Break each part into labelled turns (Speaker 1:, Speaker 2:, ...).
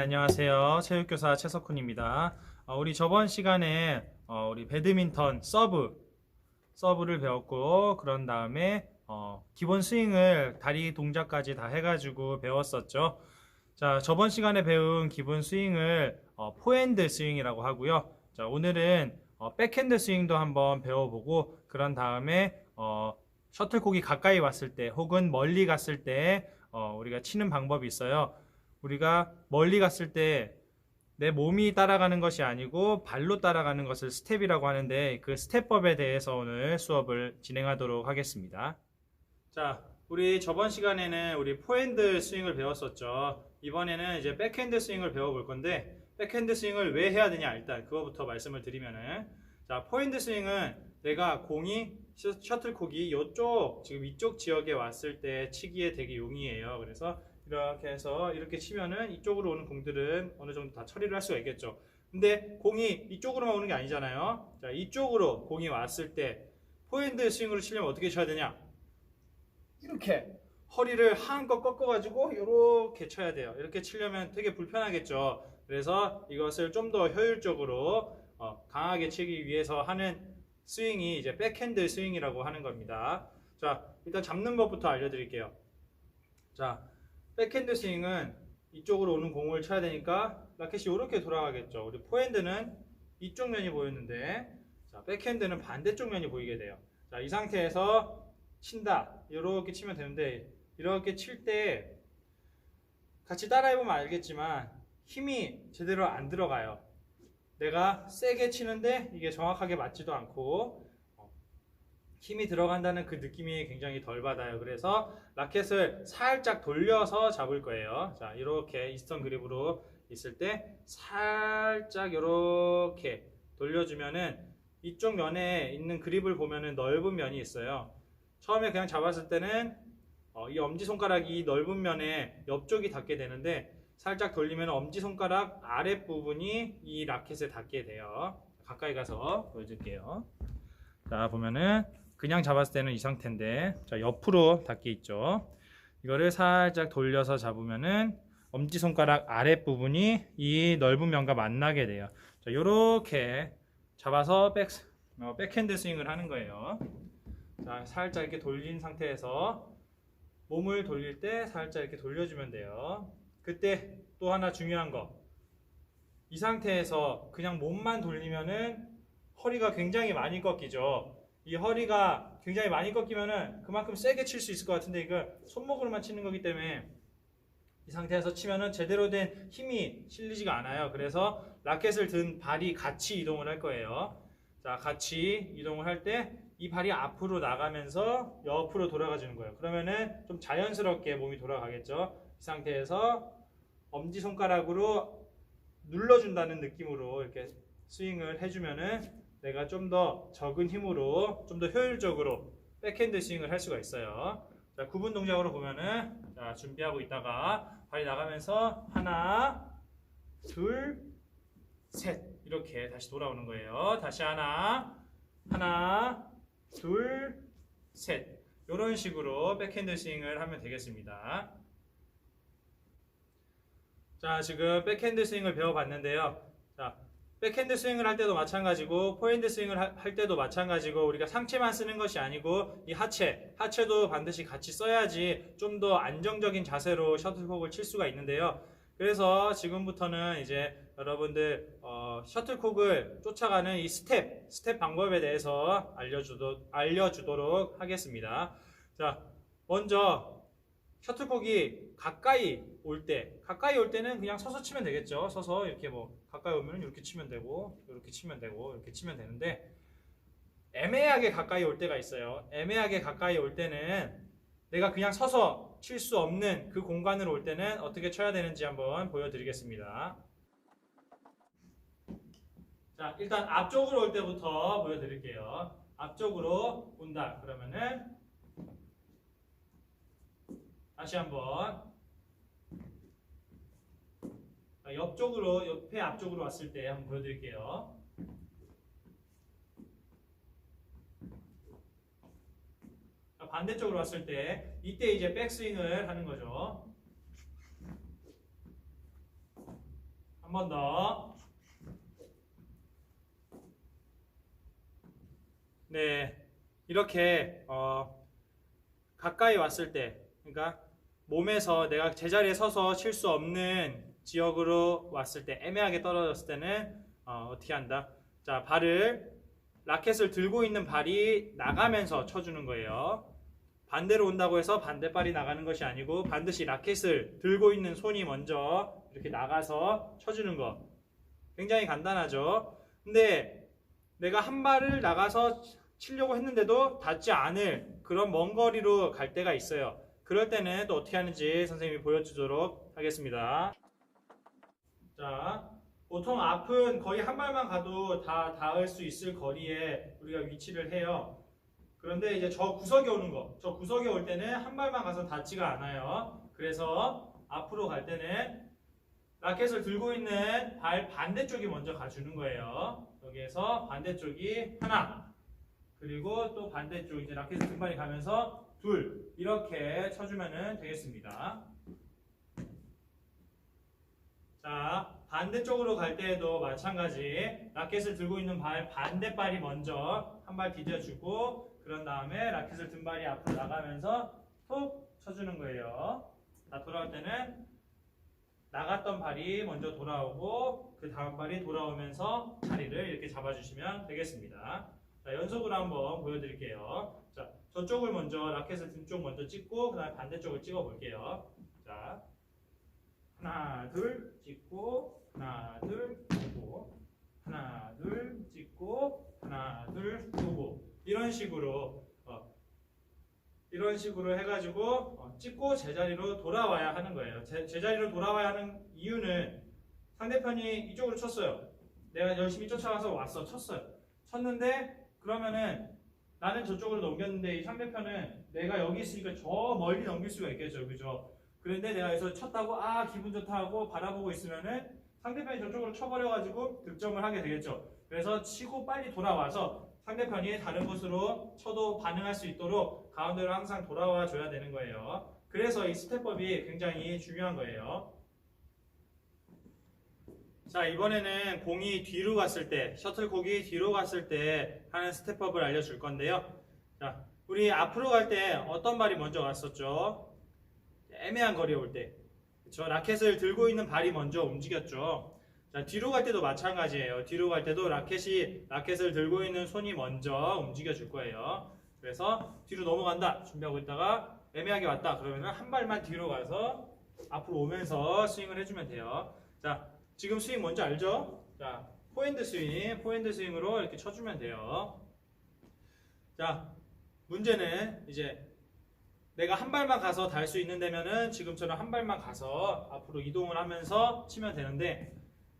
Speaker 1: 안녕하세요. 체육교사 최석훈입니다. 우리 저번 시간에 우리 배드민턴 서브를 배웠고, 그런 다음에 기본 스윙을 다리 동작까지 다 해가지고 배웠었죠. 자, 저번 시간에 배운 기본 스윙을 포핸드 스윙이라고 하고요. 자, 오늘은 백핸드 스윙도 한번 배워보고, 그런 다음에 셔틀콕이 가까이 왔을 때 혹은 멀리 갔을 때 우리가 치는 방법이 있어요. 우리가 멀리 갔을 때 내 몸이 따라가는 것이 아니고 발로 따라가는 것을 스텝이라고 하는데, 그 스텝법에 대해서 오늘 수업을 진행하도록 하겠습니다. 자, 우리 저번 시간에는 우리 포핸드 스윙을 배웠었죠. 이번에는 이제 백핸드 스윙을 배워볼 건데, 백핸드 스윙을 왜 해야 되냐, 일단 그거부터 말씀을 드리면은, 자, 포핸드 스윙은 내가 공이 셔틀콕이 지금 이쪽 지역에 왔을 때 치기에 되게 용이해요. 그래서 이렇게 해서 이렇게 치면은 이쪽으로 오는 공들은 어느 정도 다 처리를 할 수가 있겠죠. 근데 공이 이쪽으로만 오는 게 아니잖아요. 자, 이쪽으로 공이 왔을 때 포핸드 스윙으로 치려면 어떻게 쳐야 되냐? 이렇게 허리를 한껏 꺾어가지고 이렇게 쳐야 돼요. 이렇게 치려면 되게 불편하겠죠. 그래서 이것을 좀 더 효율적으로 강하게 치기 위해서 하는 스윙이 이제 백핸드 스윙이라고 하는 겁니다. 자, 일단 잡는 법부터 알려드릴게요. 자, 백핸드 스윙은 이쪽으로 오는 공을 쳐야 되니까 라켓이 이렇게 돌아가겠죠. 우리 포핸드는 이쪽 면이 보였는데, 자, 백핸드는 반대쪽 면이 보이게 돼요. 자, 이 상태에서 친다. 이렇게 치면 되는데, 이렇게 칠 때 같이 따라해보면 알겠지만 힘이 제대로 안 들어가요. 내가 세게 치는데 이게 정확하게 맞지도 않고 힘이 들어간다는 그 느낌이 굉장히 덜 받아요. 그래서 라켓을 살짝 돌려서 잡을 거예요. 자, 이렇게 이스턴 그립으로 있을 때 살짝 이렇게 돌려주면은 이쪽 면에 있는 그립을 보면은 넓은 면이 있어요. 처음에 그냥 잡았을 때는 이 엄지손가락이 넓은 면에 옆쪽이 닿게 되는데, 살짝 돌리면 엄지손가락 아랫부분이 이 라켓에 닿게 돼요. 가까이 가서 보여줄게요. 자, 보면은 그냥 잡았을 때는 이 상태인데, 자, 옆으로 닿게 있죠. 이거를 살짝 돌려서 잡으면은 엄지손가락 아랫부분이 이 넓은 면과 만나게 돼요. 자, 요렇게 잡아서 백핸드 스윙을 하는 거예요. 자, 살짝 이렇게 돌린 상태에서 몸을 돌릴 때 살짝 이렇게 돌려주면 돼요. 그때 또 하나 중요한 거, 이 상태에서 그냥 몸만 돌리면은 허리가 굉장히 많이 꺾이죠. 이 허리가 굉장히 많이 꺾이면은 그만큼 세게 칠 수 있을 것 같은데, 이거 손목으로만 치는 거기 때문에 이 상태에서 치면은 제대로 된 힘이 실리지가 않아요. 그래서 라켓을 든 발이 같이 이동을 할 거예요. 자, 같이 이동을 할 때 이 발이 앞으로 나가면서 옆으로 돌아가 주는 거예요. 그러면은 좀 자연스럽게 몸이 돌아가겠죠. 이 상태에서 엄지손가락으로 눌러준다는 느낌으로 이렇게 스윙을 해주면은 내가 좀 더 적은 힘으로 좀 더 효율적으로 백핸드 스윙을 할 수가 있어요. 자, 구분 동작으로 보면은, 자, 준비하고 있다가 발이 나가면서 하나, 둘, 셋, 이렇게 다시 돌아오는 거예요. 다시 하나, 둘, 셋, 이런 식으로 백핸드 스윙을 하면 되겠습니다. 자, 지금 백핸드 스윙을 배워봤는데요. 자, 백핸드 스윙을 할 때도 마찬가지고 포핸드 스윙을 할 때도 마찬가지고, 우리가 상체만 쓰는 것이 아니고 이 하체도 반드시 같이 써야지 좀 더 안정적인 자세로 셔틀콕을 칠 수가 있는데요. 그래서 지금부터는 이제 여러분들 셔틀콕을 쫓아가는 이 스텝 방법에 대해서 알려주도록 하겠습니다. 자, 먼저 셔틀콕이 가까이 올 때는 그냥 서서 치면 되겠죠. 서서 이렇게 가까이 오면 이렇게 치면 되고, 이렇게 치면 되고, 이렇게 치면 되는데, 애매하게 가까이 올 때가 있어요. 애매하게 가까이 올 때는 내가 그냥 서서 칠 수 없는 그 공간으로 올 때는 어떻게 쳐야 되는지 한번 보여드리겠습니다. 자, 일단 앞쪽으로 올 때부터 보여드릴게요. 앞쪽으로 온다 그러면은 다시 한번 옆에 앞쪽으로 왔을 때 한번 보여드릴게요. 반대쪽으로 왔을 때 이때 이제 백스윙을 하는 거죠. 번 더. 네, 이렇게 가까이 왔을 때, 그러니까 몸에서 내가 제자리에 서서 칠 수 없는 지역으로 왔을 때, 애매하게 떨어졌을 때는 어떻게 한다? 자, 발을 라켓을 들고 있는 발이 나가면서 쳐주는 거예요. 반대로 온다고 해서 반대발이 나가는 것이 아니고 반드시 라켓을 들고 있는 손이 먼저 이렇게 나가서 쳐주는 거. 굉장히 간단하죠. 근데 내가 한 발을 나가서 치려고 했는데도 닿지 않을 그런 먼 거리로 갈 때가 있어요. 그럴 때는 또 어떻게 하는지 선생님이 보여주도록 하겠습니다. 자, 보통 앞은 거의 한 발만 가도 다 닿을 수 있을 거리에 우리가 위치를 해요. 그런데 이제 저 구석에 오는 거, 저 구석에 올 때는 한 발만 가서 닿지가 않아요. 그래서 앞으로 갈 때는 라켓을 들고 있는 발 반대쪽이 먼저 가주는 거예요. 여기에서 반대쪽이 하나, 그리고 또 반대쪽 이제 라켓을 등발이 가면서 둘, 이렇게 쳐주면 되겠습니다. 자, 반대쪽으로 갈 때에도 마찬가지 라켓을 들고 있는 발 반대발이 먼저 한 발 디뎌주고 그런 다음에 라켓을 등발이 앞으로 나가면서 톡 쳐주는 거예요. 자, 돌아올 때는 나갔던 발이 먼저 돌아오고 그 다음 발이 돌아오면서 자리를 이렇게 잡아주시면 되겠습니다. 자, 연속으로 한번 보여드릴게요. 자, 저쪽을 먼저 라켓을 등쪽 먼저 찍고 그 다음에 반대쪽을 찍어 볼게요. 자, 하나 둘 찍고 하나 둘 보고 하나 둘 찍고 하나 둘 보고 이런 식으로 해가지고 찍고 제자리로 돌아와야 하는 거예요. 제자리로 돌아와야 하는 이유는 상대편이 이쪽으로 쳤어요. 내가 열심히 쫓아가서 왔어, 쳤는데 그러면은 나는 저쪽으로 넘겼는데 이 상대편은 내가 여기 있으니까 저 멀리 넘길 수가 있겠죠, 그죠? 그런데 내가 여기서 쳤다고 기분 좋다 하고 바라보고 있으면은 상대편이 저쪽으로 쳐버려가지고 득점을 하게 되겠죠. 그래서 치고 빨리 돌아와서 상대편이 다른 곳으로 쳐도 반응할 수 있도록 가운데로 항상 돌아와 줘야 되는 거예요. 그래서 이 스텝법이 굉장히 중요한 거예요. 자, 이번에는 공이 뒤로 갔을 때, 셔틀콕이 뒤로 갔을 때 하는 스텝법을 알려줄 건데요. 자, 우리 앞으로 갈 때 어떤 발이 먼저 갔었죠? 애매한 거리에 올 때, 그렇죠? 라켓을 들고 있는 발이 먼저 움직였죠. 자, 뒤로 갈 때도 마찬가지예요. 뒤로 갈 때도 라켓을 들고 있는 손이 먼저 움직여 줄 거예요. 그래서 뒤로 넘어간다 준비하고 있다가 애매하게 왔다 그러면 한 발만 뒤로 가서 앞으로 오면서 스윙을 해주면 돼요. 자, 지금 스윙 뭔지 알죠? 자, 포핸드 스윙으로 이렇게 쳐주면 돼요. 자, 문제는 이제 내가 한 발만 가서 닿을 수 있는 데면은 지금처럼 한 발만 가서 앞으로 이동을 하면서 치면 되는데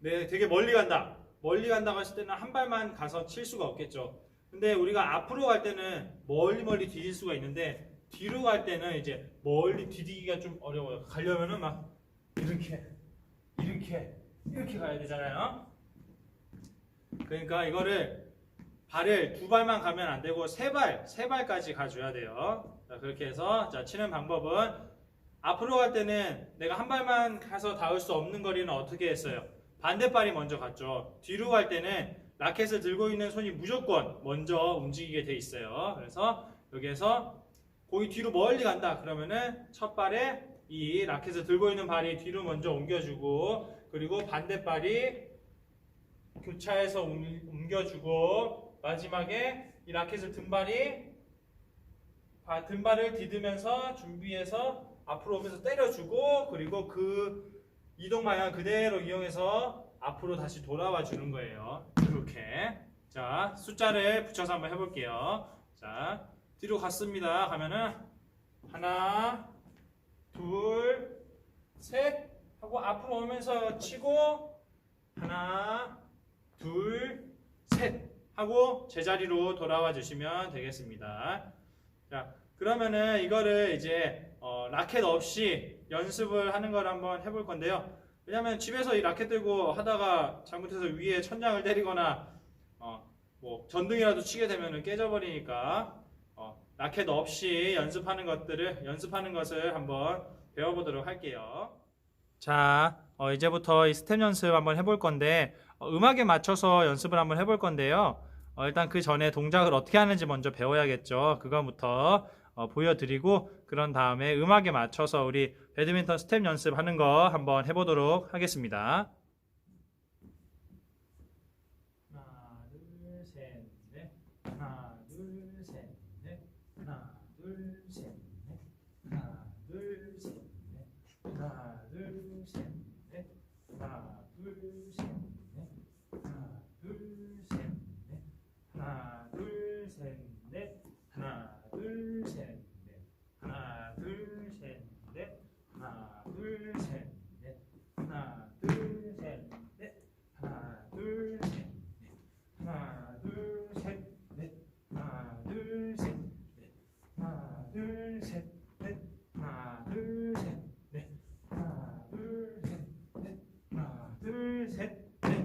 Speaker 1: 네, 되게 멀리 간다고 했을 때는 한 발만 가서 칠 수가 없겠죠. 근데 우리가 앞으로 갈 때는 멀리 디딜 수가 있는데 뒤로 갈 때는 이제 멀리 디디기가 좀 어려워요. 가려면은 막 이렇게 가야 되잖아요. 그러니까 이거를 발을 두 발만 가면 안 되고 세 발까지 가줘야 돼요. 자, 그렇게 해서 자, 치는 방법은 앞으로 갈 때는 내가 한 발만 가서 닿을 수 없는 거리는 어떻게 했어요? 반대발이 먼저 갔죠. 뒤로 갈 때는 라켓을 들고 있는 손이 무조건 먼저 움직이게 돼 있어요. 그래서 여기에서 공이 뒤로 멀리 간다 그러면은 첫 발에 이 라켓을 들고 있는 발이 뒤로 먼저 옮겨주고 그리고 반대발이 교차해서 옮겨주고 마지막에 이 라켓을 등발을 디디면서 준비해서 앞으로 오면서 때려주고 그리고 그 이동 방향 그대로 이용해서 앞으로 다시 돌아와 주는 거예요. 이렇게. 자, 숫자를 붙여서 한번 해볼게요. 자, 뒤로 갔습니다. 가면은 하나, 둘, 셋 하고 앞으로 오면서 치고 하나, 둘, 셋 하고 제자리로 돌아와 주시면 되겠습니다. 자, 그러면은 이거를 이제 라켓 없이 연습을 하는 걸 한번 해볼 건데요. 왜냐면 집에서 이 라켓 들고 하다가 잘못해서 위에 천장을 때리거나 뭐 전등이라도 치게 되면 깨져버리니까 라켓 없이 연습하는 것을 한번 배워보도록 할게요. 자, 이제부터 이 스텝 연습 한번 해볼 건데, 음악에 맞춰서 연습을 한번 해볼 건데요. 일단 그 전에 동작을 어떻게 하는지 먼저 배워야겠죠. 그거부터 보여드리고, 그런 다음에 음악에 맞춰서 우리 배드민턴 스텝 연습하는 거 한번 해보도록 하겠습니다. 하나, 둘, 셋, 넷. 하나, 둘, 셋, 넷. 하나, 둘, 셋, 넷. 하나, 둘, 셋, 넷. 하나, 둘, 셋, 넷. 하나, 둘, 셋, 넷. 하나, 둘, 셋, 넷. 하나, 둘, 셋, 넷. 하나, 둘, 셋, 넷. 하나, 둘, 셋, 넷. 하나, 둘, 셋, 넷. 하나, 둘, 셋, 넷. 하나, 둘, 셋, 넷. 하나, 둘, 셋, 넷. 하나, 둘, 셋, 넷. 하나, 둘, 셋, 넷. 하나, 둘, 셋, 넷. 하나, 둘, 셋, 넷. 하나, 둘, 셋, 넷.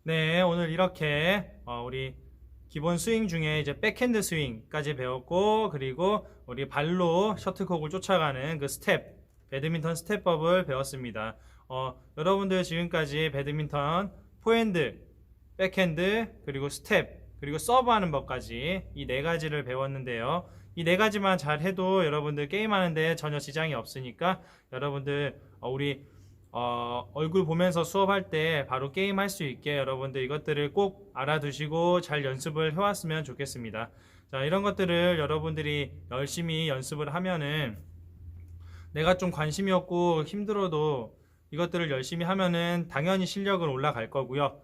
Speaker 1: 네, 오늘 이렇게 우리 기본 스윙 중에 이제 백핸드 스윙까지 배웠고, 그리고 우리 발로 셔틀콕을 쫓아가는 그 스텝, 배드민턴 스텝법을 배웠습니다. 여러분들 지금까지 배드민턴 포핸드, 백핸드, 그리고 스텝, 그리고 서브하는 법까지 이 네 가지를 배웠는데요. 이 네 가지만 잘 해도 여러분들 게임하는데 전혀 지장이 없으니까 여러분들 우리 얼굴 보면서 수업할 때 바로 게임할 수 있게 여러분들 이것들을 꼭 알아두시고 잘 연습을 해왔으면 좋겠습니다. 자, 이런 것들을 여러분들이 열심히 연습을 하면은 내가 좀 관심이 없고 힘들어도 이것들을 열심히 하면은 당연히 실력은 올라갈 거고요.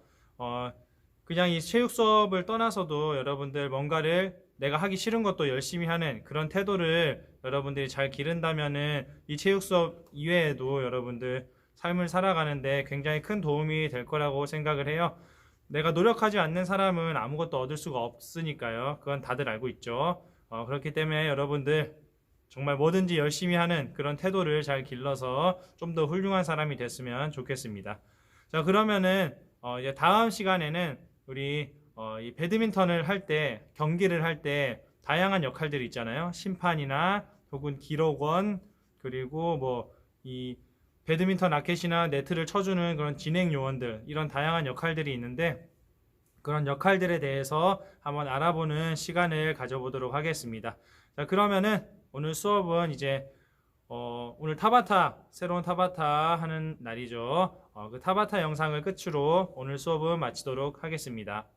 Speaker 1: 그냥 이 체육 수업을 떠나서도 여러분들 뭔가를 내가 하기 싫은 것도 열심히 하는 그런 태도를 여러분들이 잘 기른다면은 이 체육 수업 이외에도 여러분들 삶을 살아가는데 굉장히 큰 도움이 될 거라고 생각을 해요. 내가 노력하지 않는 사람은 아무것도 얻을 수가 없으니까요. 그건 다들 알고 있죠. 그렇기 때문에 여러분들 정말 뭐든지 열심히 하는 그런 태도를 잘 길러서 좀 더 훌륭한 사람이 됐으면 좋겠습니다. 자, 그러면은 이제 다음 시간에는 우리 이 배드민턴을 할 때, 경기를 할 때 다양한 역할들이 있잖아요. 심판이나 혹은 기록원, 그리고 뭐 이 배드민턴 라켓이나 네트를 쳐주는 그런 진행 요원들, 이런 다양한 역할들이 있는데 그런 역할들에 대해서 한번 알아보는 시간을 가져보도록 하겠습니다. 자, 그러면은 오늘 수업은 이제 오늘 타바타, 새로운 타바타 하는 날이죠. 그 타바타 영상을 끝으로 오늘 수업은 마치도록 하겠습니다.